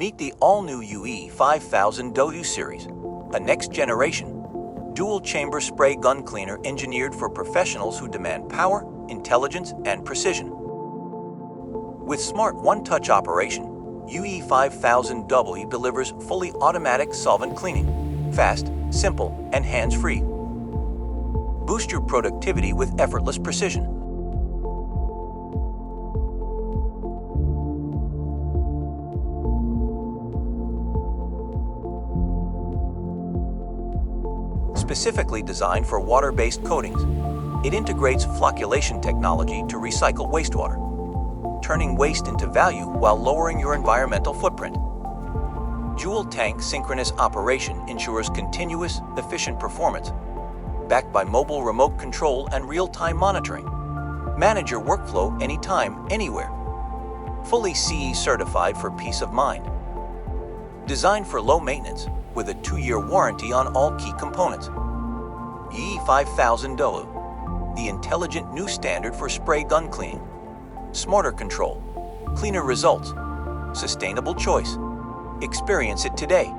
Meet the all-new UE5000W Series, a next-generation, dual-chamber spray gun cleaner engineered for professionals who demand power, intelligence, and precision. With smart one-touch operation, UE5000W delivers fully automatic solvent cleaning, fast, simple, and hands-free. Boost your productivity with effortless precision. Specifically designed for water-based coatings, it integrates Flocculation Technology to recycle wastewater, turning waste into value while lowering your environmental footprint. Dual-tank synchronous operation ensures continuous, efficient performance, backed by mobile remote control and real-time monitoring. Manage your workflow anytime, anywhere. Fully CE certified for peace of mind. Designed for low maintenance, with a 2-year warranty on all key components. UE5000W, the intelligent new standard for spray gun cleaning. Smarter control, cleaner results, sustainable choice. Experience it today.